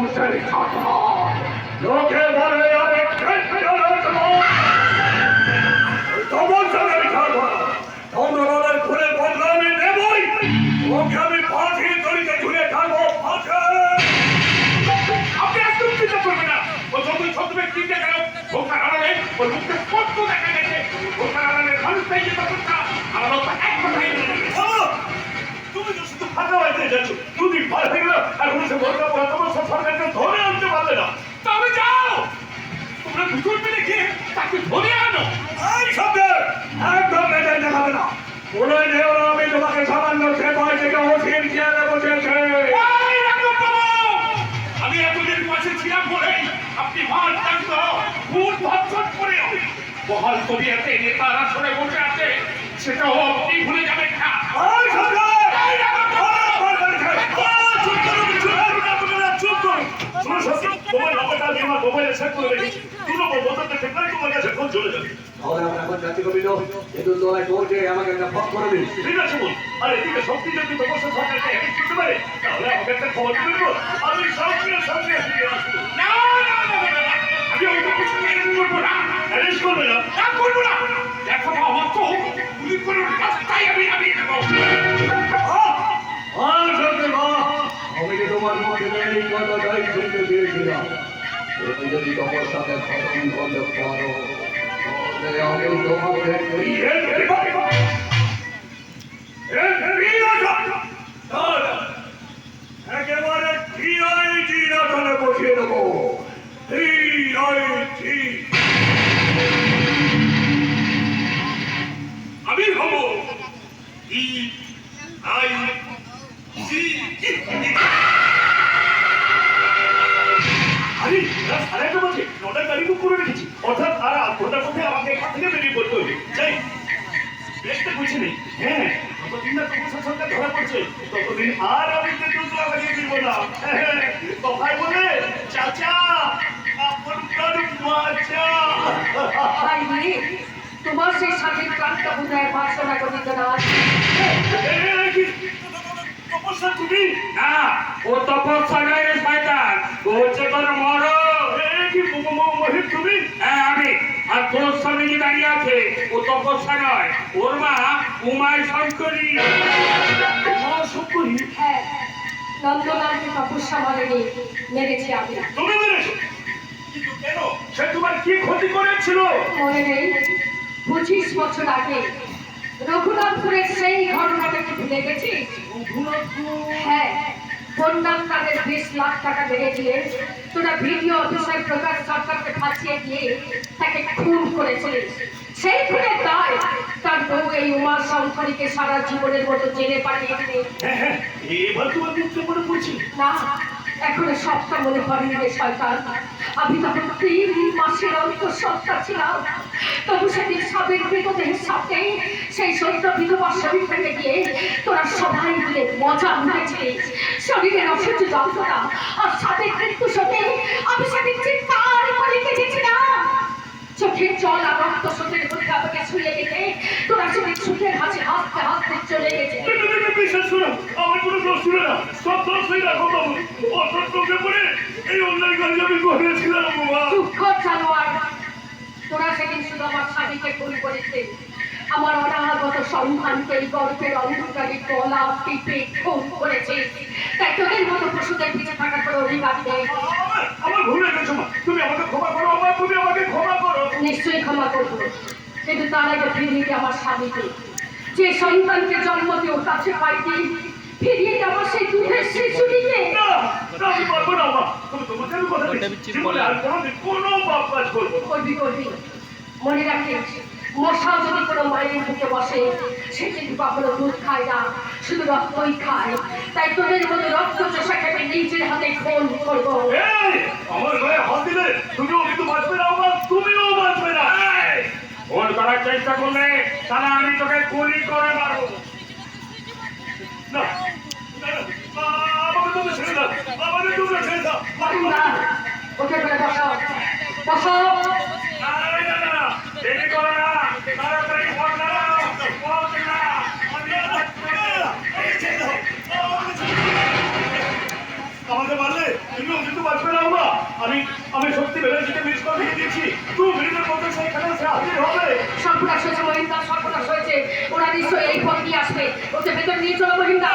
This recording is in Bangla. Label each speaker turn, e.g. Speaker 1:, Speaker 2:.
Speaker 1: বংশের ছাত্র লোকে বলে আমি চন্দ্রনাথের খুলে বদলা আমি নেবই। ওকে আমি ফাঁসির দড়িতে ঝুলে থাকবো।
Speaker 2: আপনি একদম চিন্তা করবেন না। ও যতই ছদ্মে চিন্তা গেল ওখানে আড়ালে ওর মুখে স্পষ্ট দেখা গেছে। ওখানে আড়ালে মানুষটাই যে ব্যাপারটা আমার তো এক কথাই
Speaker 1: তুমি তো শুধু ফাঁকা বাড়িতে যাচ্ছ। দুদিন পার হয়ে গেল এখন সে বলতে পারো তোমার সব সরকারকে ধরে আনতে পারলে না।
Speaker 2: তবে যাও তোমরা দুজন মিলে গিয়ে তাকে ধরে আনো।
Speaker 1: এই সরকার একদম মেজাজ দেখাবে না। বলে দেও না আমি তোমাকে সামান্য সে ভয় থেকে ওসির চেয়ারে বসেছে।
Speaker 2: আমি এতদিন পাশে ছিলাম বলে আপনি ভাল চান্দ ভুল ধর্ষণ করে বহাল তবিয়াতে নেতার আসনে বসে আছে সেটাও আপনি ভুলে যাবেন না।
Speaker 1: এই সরকার তোমার ব্যাপারটা আমি আমার মোবাইলে সেট করে রেখেছি। দু নম্বর বোতলটা ঠেকলে তোমার কাছে ফোন চলে যাবে।
Speaker 3: তাহলে আমরা এখন যাচ্ছি কবিল কিন্তু তোরা কোর্টে আমাকে একটা ফোন করে দিন।
Speaker 1: ঠিক আছে বল। আর এদিকে শক্তি যদি তোমার সরকারকে হ্যাক করতে পারে তাহলে আমাকে একটা খবর দিতে দেবো। আমি সঙ্গে সঙ্গে ফিরে আসবো।
Speaker 2: না আমি ওই তো কিছু করবো না।
Speaker 1: অ্যারেস্ট করবে না?
Speaker 2: না করবো না। দেখো আমার তো গুলি করে রাস্তায় আমি দেবো।
Speaker 3: আমি যে তোমার মধ্যে এই কথাটাই শুনতে পেয়েছিলাম। তুমি যদি তোমার সাথে খতম করতে পারো তাহলে আমি তোমাকে
Speaker 1: একেবারে TIG আসনে বসিয়ে দেবো।
Speaker 2: আমি হব
Speaker 1: আরে সাড়ে একটা বাজে নটার গাড়ি বুক করে রেখেছি। অর্থাৎ আর ঘন্টার মধ্যে আমাকে এখান থেকে বেরিয়ে পড়তে হবে। যাই দেখতে বুঝি নেই। হ্যাঁ যতদিন না তোমার সরকার ধরা পড়ছে ততদিন আর আমি দুধ লাগিয়ে দিব না। কথায় বলে চাচা আপনার মাচা।
Speaker 4: তোমার সেই স্বামীর প্রাণটা বোধহয় ভাষণা করিত না।
Speaker 1: তপস্যা তুমি
Speaker 2: না ও তপস্যা নয় রে শয়তান ও হচ্ছে তোর মরো।
Speaker 1: কি মহিত তুমি?
Speaker 2: হ্যাঁ আমি আর তোর সামনে যে দাঁড়িয়ে আছে ও তপস্যা নয় ওর মা উমায় শঙ্করী।
Speaker 1: শঙ্করী?
Speaker 4: হ্যাঁ নন্দলালকে তপস্যা বলেনি মেরেছি আমি।
Speaker 1: তুমি মেরেছো? কিন্তু কেন? সে তোমার কি ক্ষতি করেছিল?
Speaker 4: মনে নেই 25 বছর আগে রঘুনাথপুরের সেই ঘটনাটা কি ভুলে গেছিস? হ্যাঁ বন্যার কাজে 20 লাখ টাকা বেড়ে দিয়ে তোরা ভিডিও অফিসার প্রকাশ সরকারকে ফাঁসিয়ে দিয়ে তাকে খুন করেছিলিস। সেই খুনের দায় তার বউ এই উমা শঙ্করীকে সারা জীবনের মতো জেলে পাঠিয়ে দিলে।
Speaker 1: হ্যাঁ এবার তোমার মুখে মনে পড়ছে
Speaker 4: না এখনো সবটা মনে পড়েনি রে শয়তান। আমি তখন 3 মাসের অন্তঃসত্ত্বা ছিলাম। তবু সেদিন সাবেক মৃতদেহের সাথে সেই সত্য বিধবা শরীর থেকে গিয়ে তোরা সবাই মিলে মজা উঠেছিলিস। শরীরের অসহ্য যন্ত্রণা আর সাবেক মৃত্যু সতে আমি সেদিন চিৎকার করে কেঁদেছিলাম। চোখের জল আর রক্ত সতের মধ্যে আমাকে শুয়ে গেছে। তোরা সেদিন সুখের হাসি হাসতে হাসতে চলে গেছে।
Speaker 1: বিশ্বাস করো আমার কোনো দোষ ছিল না। সব দোষ হয়ে রাখো বাবু। অসত্যকে পড়ে এই অন্যায় কাজ আমি করেছিলাম বাবা।
Speaker 4: দুঃখ জানোয়ার তোরা সেদিন শুধু আমার স্বামীকে খুন করেছে। আমার অনাগত সন্ধানকে এই গল্পের অন্ধকারে গলা টিপে খুন করেছে। তাই তোদের মতো পশুদের পিছনে থাকার কোনো অধিকার নেই।
Speaker 1: আমার ভুল হয়ে গেছে মা। তুমি আমাকে ক্ষমা করো আমার। তুমি আমাকে ক্ষমা করো।
Speaker 4: নিশ্চয়ই ক্ষমা করবো কিন্তু তার আগে ফিরিয়ে দিই আমার স্বামীকে। যে সন্তানকে জন্ম দিয়ে ওর কাছে পাইনি ফিরিয়ে দিই আমার সেই দুধের শিশুটিকে।
Speaker 1: না আমি পারবো না মা। তুমি তোমাকে আমি কথা দিচ্ছি জীবনে আর কোনোদিন কোনো পাপ কাজ করবো না।
Speaker 4: করবি করবি মনে রাখিস মশা যদি কোনো মায়ের বুকে বসে সে কিন্তু কখনো দুধ খায় না শুধু রক্তই খায়। তাই তোদের মতো রক্ত চোষা খেতে নিজের হাতে খুন করবো।
Speaker 1: আমার গায়ে হাত দিলে তুমিও কিন্তু বাঁচবে না আমার। তুমিও বাঁচবে না।
Speaker 2: ফোন করার চেষ্টা করলে তাহলে আমি তোকে গুলি করে মারবো।
Speaker 1: না আমাকে তুমি ছেড়ে দাও। আমাকে তুমি ছেড়ে দাও।
Speaker 4: না ওকে করে বসাও বসাও।
Speaker 2: না দেরি করো না তাড়াতাড়ি ফোন লাগাও। ফোন না
Speaker 1: আমাকে মারলে তুমিও কিন্তু বাঁচবে না বাবা। আমি সত্যি ব্যানার্জিকে মিস করে দিয়ে দিয়েছি। 2 মিনিটের মধ্যে সেখানে সে হাজির হবে।
Speaker 4: সর্বনাশ হয়েছে মহিন্দা, সর্বনাশ হয়েছে। ওরা নিশ্চয়ই এই পথ দিয়ে আসবে। ওকে ভেতর নিয়ে চলো মহিন্দা।